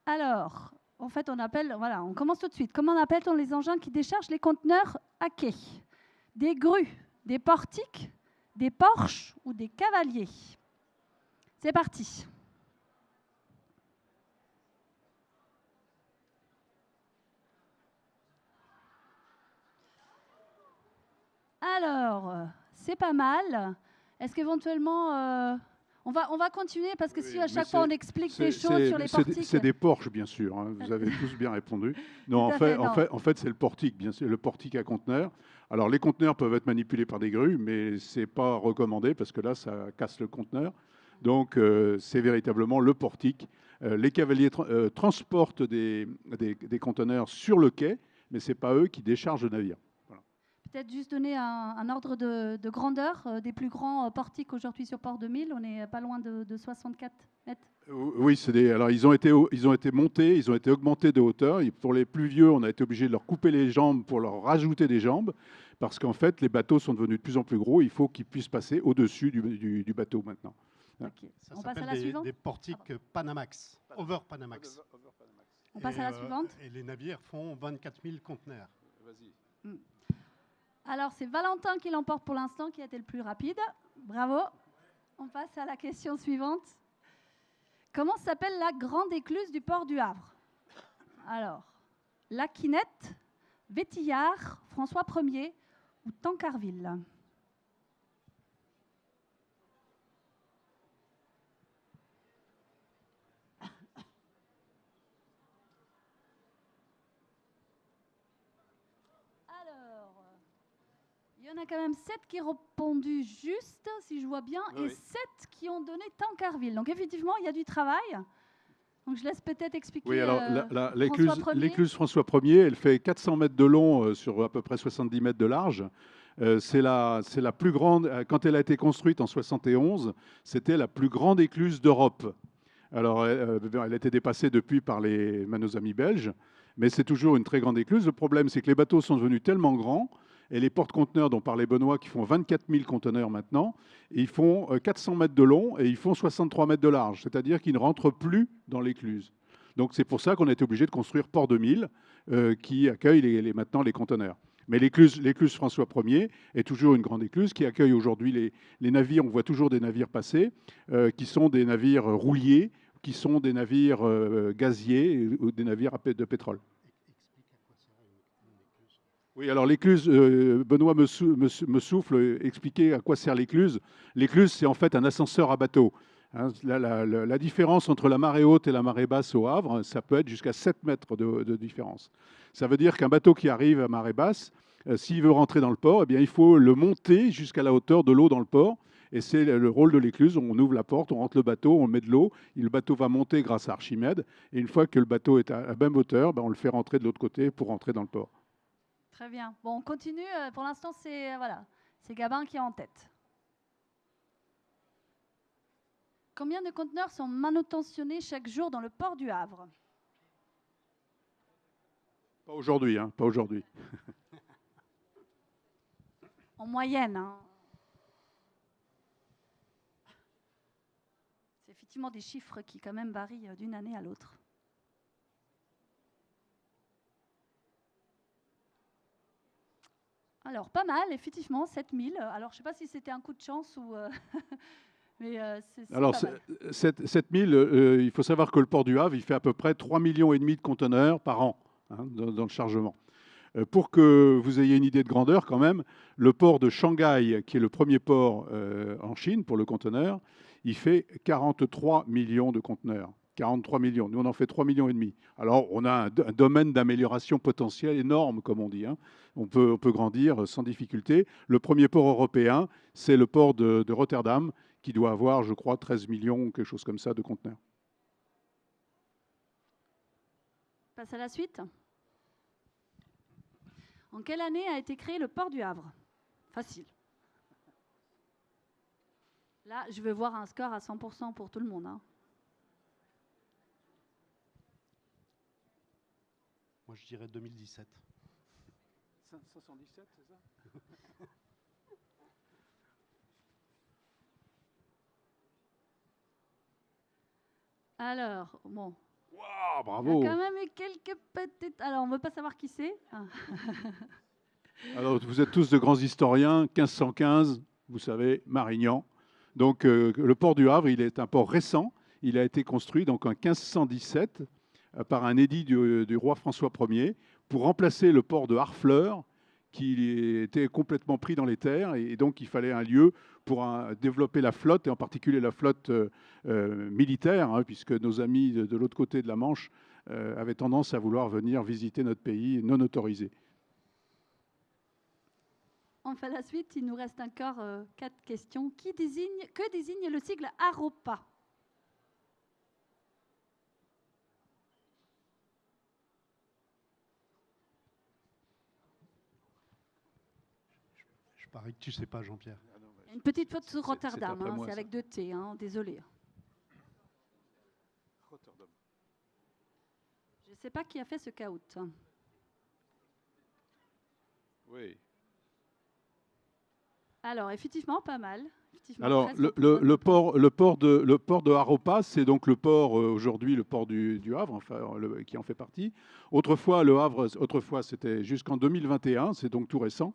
Alors, en fait, on commence tout de suite. Comment appelle-t-on les engins qui déchargent les conteneurs à quai? Des grues, des portiques, des porches ou des cavaliers? C'est parti. Alors, c'est pas mal. Est-ce qu'éventuellement... on va continuer parce que si à chaque fois on explique des choses sur les portiques... C'est des Porsche, bien sûr. Hein, vous avez tous bien répondu. Non, en fait, c'est le portique, bien sûr, le portique à conteneurs. Alors, les conteneurs peuvent être manipulés par des grues, mais c'est pas recommandé parce que là, ça casse le conteneur. Donc, c'est véritablement le portique. Les cavaliers transportent des conteneurs sur le quai, mais c'est pas eux qui déchargent le navire. Peut-être juste donner un ordre de grandeur des plus grands portiques aujourd'hui sur Port 2000. On n'est pas loin de 64 mètres. Oui, alors ils ont été montés, ils ont été augmentés de hauteur. Et pour les plus vieux, on a été obligé de leur couper les jambes pour leur rajouter des jambes, parce qu'en fait, les bateaux sont devenus de plus en plus gros. Il faut qu'ils puissent passer au-dessus du bateau maintenant. Okay. Ça on passe à la suivante. Des portiques Panamax, over Panamax. On passe à la suivante. Et les navires font 24 000 conteneurs. Vas-y. Alors, c'est Valentin qui l'emporte pour l'instant, qui a été le plus rapide. Bravo. On passe à la question suivante. Comment s'appelle la grande écluse du port du Havre? Alors, Laquinette, Vétillard, François Ier ou Tancarville? Alors, il y en a quand même 7 qui ont répondu juste, si je vois bien, Oui, et oui. 7 qui ont donné Tancarville. Donc effectivement, il y a du travail. Donc je laisse peut-être expliquer Oui, alors François Ier. l'écluse François Ier, elle fait 400 mètres de long sur à peu près 70 mètres de large. C'est la plus grande, quand elle a été construite en 71, c'était la plus grande écluse d'Europe. Alors, elle a été dépassée depuis par nos amis belges, mais c'est toujours une très grande écluse. Le problème, c'est que les bateaux sont devenus tellement grands, et les porte-conteneurs dont parlait Benoît, qui font 24 000 conteneurs maintenant, ils font 400 mètres de long et ils font 63 mètres de large, c'est-à-dire qu'ils ne rentrent plus dans l'écluse. Donc c'est pour ça qu'on a été obligé de construire Port 2000, qui accueille maintenant les conteneurs. Mais l'écluse François Ier est toujours une grande écluse qui accueille aujourd'hui les navires. On voit toujours des navires passer, qui sont des navires rouliers, qui sont des navires gaziers ou des navires de pétrole. Oui, alors l'écluse, Benoît me souffle expliquer à quoi sert l'écluse. L'écluse, c'est en fait un ascenseur à bateau. Hein, la différence entre la marée haute et la marée basse au Havre, ça peut être jusqu'à 7 mètres de différence. Ça veut dire qu'un bateau qui arrive à marée basse, s'il veut rentrer dans le port, eh bien, il faut le monter jusqu'à la hauteur de l'eau dans le port. Et c'est le rôle de l'écluse. On ouvre la porte, on rentre le bateau, on met de l'eau, et le bateau va monter grâce à Archimède. Et une fois que le bateau est à la même hauteur, ben, on le fait rentrer de l'autre côté pour rentrer dans le port. Très bien. Bon, on continue. Pour l'instant, c'est Gabin qui est en tête. Combien de conteneurs sont manutentionnés chaque jour dans le port du Havre? Pas aujourd'hui, hein, pas aujourd'hui. En moyenne. Hein. C'est effectivement des chiffres qui quand même varient d'une année à l'autre. Alors, pas mal, effectivement, 7000. Alors, je ne sais pas si c'était un coup de chance ou... mais c'est Alors, pas mal. 7000, il faut savoir que le port du Havre, il fait à peu près 3,5 millions de conteneurs par an hein, dans le chargement. Pour que vous ayez une idée de grandeur quand même, le port de Shanghai, qui est le premier port en Chine pour le conteneur, il fait 43 millions de conteneurs. 43 millions. Nous, on en fait 3,5 millions. Alors, on a un domaine d'amélioration potentielle énorme, comme on dit. Hein. On peut grandir sans difficulté. Le premier port européen, c'est le port de Rotterdam, qui doit avoir, je crois, 13 millions ou quelque chose comme ça de conteneurs. On passe à la suite. En quelle année a été créé le port du Havre? Facile. Là, je veux voir un score à 100% pour tout le monde. Hein. Moi, je dirais 2017. 517, c'est ça? Alors, bon. Wow, Il bravo! y a quand même eu quelques petites... Alors, on ne veut pas savoir qui c'est. Ah. Alors, vous êtes tous de grands historiens. 1515, vous savez, Marignan. Donc, le port du Havre, il est un port récent. Il a été construit donc, en 1517 par un édit du roi François Ier pour remplacer le port de Harfleur qui était complètement pris dans les terres. Et donc, il fallait un lieu pour développer la flotte, et en particulier la flotte militaire, hein, puisque nos amis de l'autre côté de la Manche avaient tendance à vouloir venir visiter notre pays non autorisé. On fait la suite. Il nous reste encore 4 questions. Que désigne le sigle AROPA? Je parie que tu ne sais pas, Jean-Pierre. Une petite faute sur Rotterdam. après moi, C'est ça. avec 2 T. Hein, désolé. Je ne sais pas qui a fait ce caout. Oui. Alors, effectivement, pas mal. Effectivement, Alors, presque le port de Haropa, c'est donc le port, aujourd'hui, le port du Havre, enfin, qui en fait partie. Autrefois, le Havre, c'était jusqu'en 2021, c'est donc tout récent.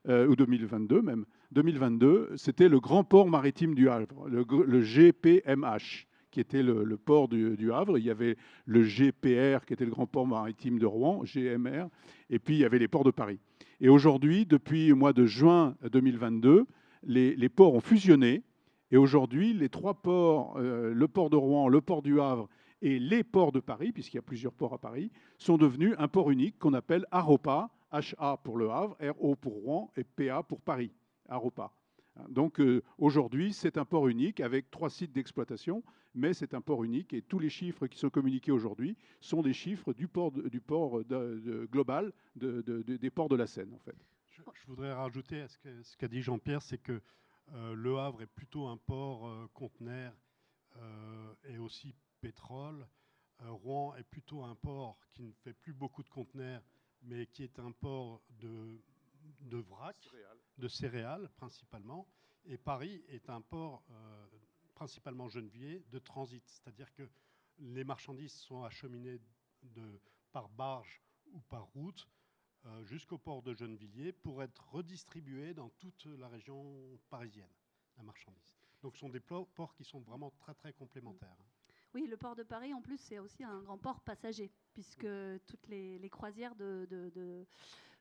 ou 2022 même. 2022, c'était le grand port maritime du Havre, le GPMH, qui était le port du Havre. Il y avait le GPR, qui était le grand port maritime de Rouen, GMR, et puis il y avait les ports de Paris. Et aujourd'hui, depuis le mois de juin 2022, les ports ont fusionné. Et aujourd'hui, les trois ports, le port de Rouen, le port du Havre et les ports de Paris, puisqu'il y a plusieurs ports à Paris, sont devenus un port unique qu'on appelle AROPA, HA pour le Havre, RO pour Rouen et PA pour Paris, AROPA. Donc aujourd'hui, c'est un port unique avec 3 sites d'exploitation, mais c'est un port unique et tous les chiffres qui sont communiqués aujourd'hui sont des chiffres du port global des ports de la Seine, en fait. Je voudrais rajouter à ce qu'a dit Jean-Pierre, c'est que Le Havre est plutôt un port conteneur et aussi pétrole. Rouen est plutôt un port qui ne fait plus beaucoup de conteneurs, mais qui est un port de vrac, de céréales principalement. Et Paris est un port principalement genevier de transit, c'est-à-dire que les marchandises sont acheminées par barge ou par route jusqu'au port de Gennevilliers pour être redistribuées dans toute la région parisienne, la marchandise. Donc ce sont des ports qui sont vraiment très très complémentaires. Oui, le port de Paris, en plus, c'est aussi un grand port passager, puisque toutes les croisières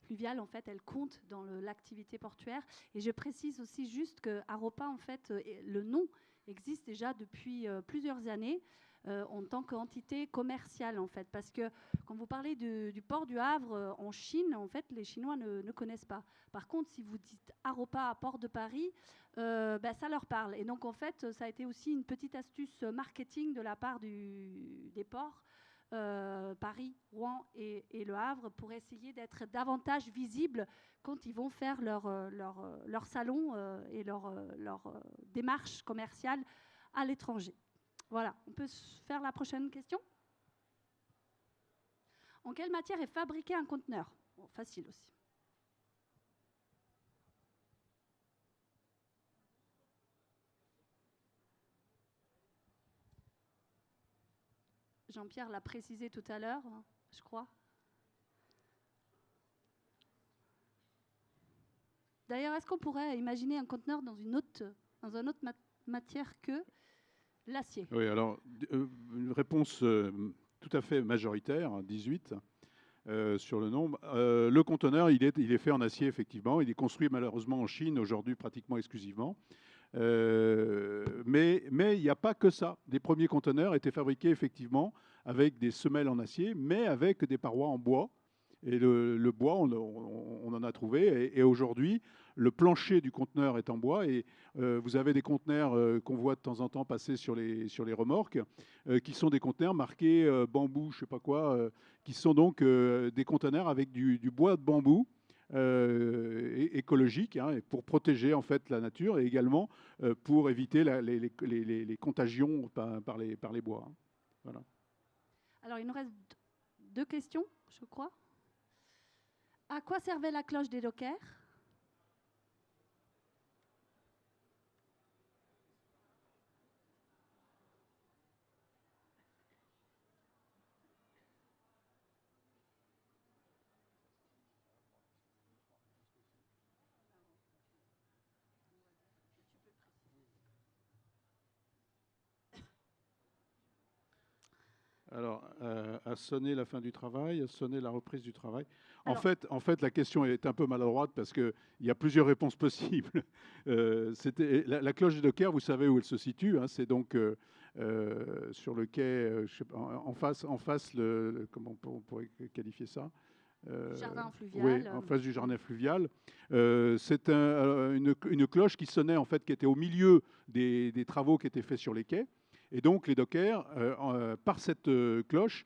fluviales, en fait, elles comptent dans l'activité portuaire. Et je précise aussi juste que Aropa, en fait, le nom existe déjà depuis plusieurs années en tant qu'entité commerciale, en fait. Parce que quand vous parlez du port du Havre en Chine, en fait, les Chinois ne connaissent pas. Par contre, si vous dites Aropa à Port de Paris, ça leur parle. Et donc, en fait, ça a été aussi une petite astuce marketing de la part des ports, Paris, Rouen et Le Havre, pour essayer d'être davantage visibles quand ils vont faire leur salon et leur démarche commerciale à l'étranger. Voilà, on peut faire la prochaine question. En quelle matière est fabriqué un conteneur? Bon, facile aussi. Jean-Pierre l'a précisé tout à l'heure, je crois. D'ailleurs, est-ce qu'on pourrait imaginer un conteneur dans une autre matière que l'acier? Oui, alors, une réponse tout à fait majoritaire, 18 sur le nombre. Le conteneur, il est fait en acier, effectivement. Il est construit malheureusement en Chine, aujourd'hui pratiquement exclusivement. Mais il n'y a pas que ça. Les premiers conteneurs étaient fabriqués effectivement avec des semelles en acier, mais avec des parois en bois. Et le bois, on en a trouvé. Et aujourd'hui, le plancher du conteneur est en bois. Et vous avez des conteneurs qu'on voit de temps en temps passer sur les remorques, qui sont des conteneurs marqués bambou, je ne sais pas quoi, qui sont donc des conteneurs avec du bois de bambou. Écologique, hein, pour protéger en fait la nature et également pour éviter les contagions par les bois. Hein. Voilà. Alors, il nous reste 2 questions, je crois. À quoi servait la cloche des dockers? Alors, à sonner la fin du travail, à sonner la reprise du travail. En fait, la question est un peu maladroite parce qu'il y a plusieurs réponses possibles. La cloche des dockers, vous savez où elle se situe. Hein, c'est donc sur le quai, en face, comment on pourrait qualifier ça? Jardin fluvial. Oui, en face du jardin fluvial. C'est une cloche qui sonnait, en fait, qui était au milieu des travaux qui étaient faits sur les quais. Et donc, les dockers, par cette cloche,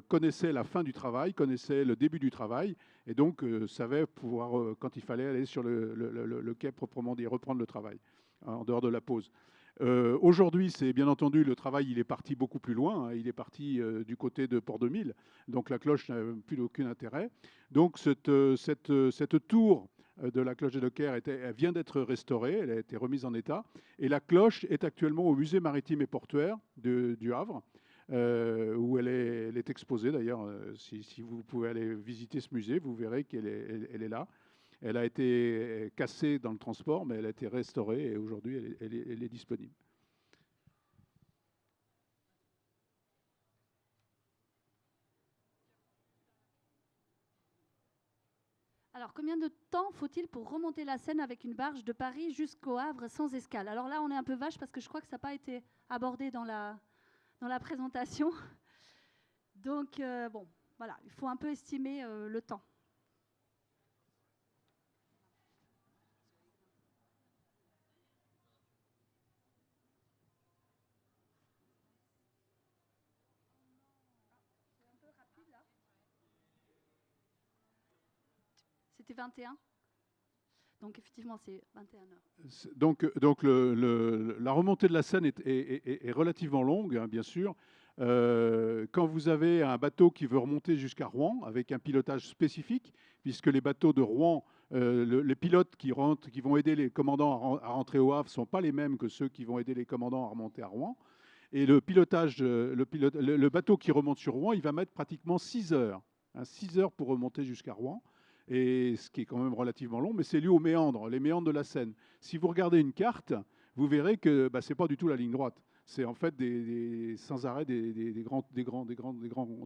connaissaient la fin du travail, connaissaient le début du travail, et donc savaient pouvoir, quand il fallait aller sur le quai proprement dit, reprendre le travail, en dehors de la pause. Aujourd'hui, c'est bien entendu, le travail, il est parti beaucoup plus loin. Hein, il est parti du côté de Port-de-Mille, donc la cloche n'a plus aucun intérêt. Donc, cette tour de la cloche des dockers elle vient d'être restaurée, elle a été remise en état. Et la cloche est actuellement au musée maritime et portuaire du Havre, où elle est exposée. D'ailleurs, si vous pouvez aller visiter ce musée, vous verrez qu'elle est là. Elle a été cassée dans le transport, mais elle a été restaurée et aujourd'hui, elle est disponible. Alors, combien de temps faut-il pour remonter la Seine avec une barge de Paris jusqu'au Havre sans escale? Alors là, on est un peu vache parce que je crois que ça n'a pas été abordé dans la présentation. Donc, bon, voilà, il faut un peu estimer le temps. C'était 21. Donc effectivement, c'est 21 heures. Donc la remontée de la Seine est relativement longue, hein, bien sûr. Quand vous avez un bateau qui veut remonter jusqu'à Rouen, avec un pilotage spécifique, puisque les bateaux de Rouen, les pilotes qui vont aider les commandants à rentrer au Havre ne sont pas les mêmes que ceux qui vont aider les commandants à remonter à Rouen. Et le bateau qui remonte sur Rouen, il va mettre pratiquement 6 heures. 6 heures pour remonter jusqu'à Rouen. Et ce qui est quand même relativement long, mais c'est lié aux méandres, les méandres de la Seine. Si vous regardez une carte, vous verrez que ce n'est pas du tout la ligne droite. C'est en fait sans arrêt des grands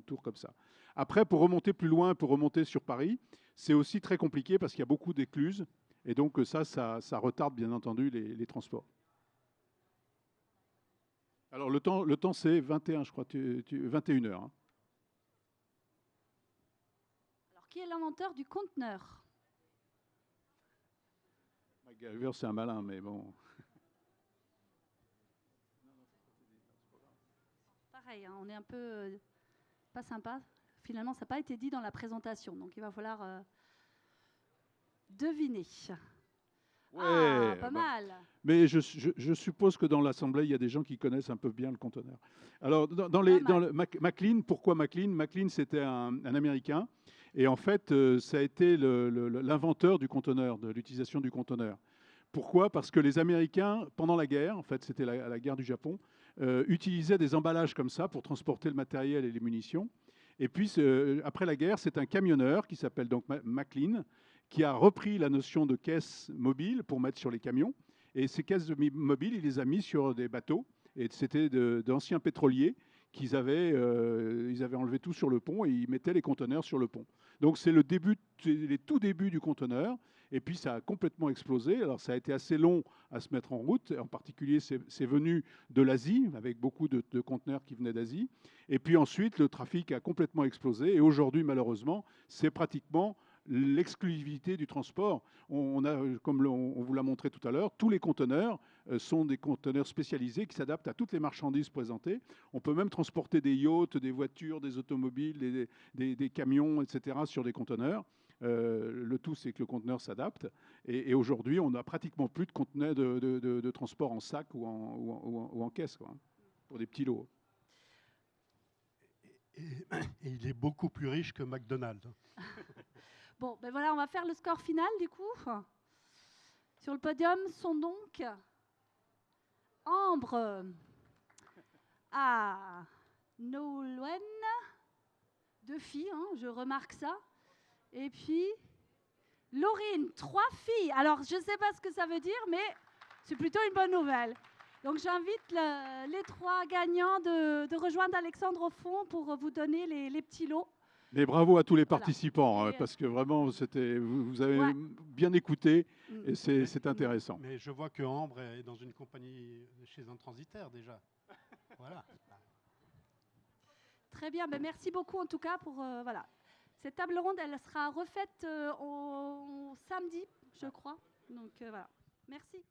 tours comme ça. Après, pour remonter plus loin, pour remonter sur Paris, c'est aussi très compliqué parce qu'il y a beaucoup d'écluses. Et donc ça retarde bien entendu les transports. Alors le temps c'est 21, je crois, 21 heures. Hein. Qui est l'inventeur du conteneur? MacGyver, c'est un malin, mais bon. Pareil, hein, on est un peu pas sympa. Finalement, ça n'a pas été dit dans la présentation, donc il va falloir deviner. Ouais, pas mal. Mais je suppose que dans l'Assemblée, il y a des gens qui connaissent un peu bien le conteneur. Alors, Maclean, pourquoi Maclean? Maclean, c'était un Américain. Et en fait, ça a été l'inventeur du conteneur, de l'utilisation du conteneur. Pourquoi? Parce que les Américains, pendant la guerre, en fait, c'était la guerre du Japon, utilisaient des emballages comme ça pour transporter le matériel et les munitions. Et puis, après la guerre, c'est un camionneur qui s'appelle donc Maclean, qui a repris la notion de caisse mobile pour mettre sur les camions. Et ces caisses mobiles, il les a mis sur des bateaux. Et c'était d'anciens pétroliers qu'ils avaient, ils avaient enlevé tout sur le pont et ils mettaient les conteneurs sur le pont. Donc c'est les tout débuts du conteneur. Et puis ça a complètement explosé. Alors ça a été assez long à se mettre en route. En particulier, c'est venu de l'Asie, avec beaucoup de conteneurs qui venaient d'Asie. Et puis ensuite, le trafic a complètement explosé. Et aujourd'hui, malheureusement, c'est pratiquement l'exclusivité du transport. Comme on vous l'a montré tout à l'heure, tous les conteneurs sont des conteneurs spécialisés qui s'adaptent à toutes les marchandises présentées. On peut même transporter des yachts, des voitures, des automobiles, des camions, etc. sur des conteneurs. Le tout, c'est que le conteneur s'adapte. Et aujourd'hui, on n'a pratiquement plus de conteneurs de transport en sac ou en caisse, quoi, pour des petits lots. Et il est beaucoup plus riche que McDonald's. Bon, ben voilà, on va faire le score final du coup. Sur le podium sont donc Ambre à Nolwenn, 2 filles, hein, je remarque ça. Et puis Laurine, 3 filles. Alors, je ne sais pas ce que ça veut dire, mais c'est plutôt une bonne nouvelle. Donc, j'invite les 3 gagnants de rejoindre Alexandre au fond pour vous donner les petits lots. Mais bravo à tous les participants, parce que vraiment, vous avez bien écouté et c'est intéressant. Mais je vois que Ambre est dans une compagnie chez un transitaire déjà. Voilà. Très bien, ben merci beaucoup en tout cas pour... voilà. Cette table ronde, elle sera refaite au samedi, je crois. Donc voilà, merci.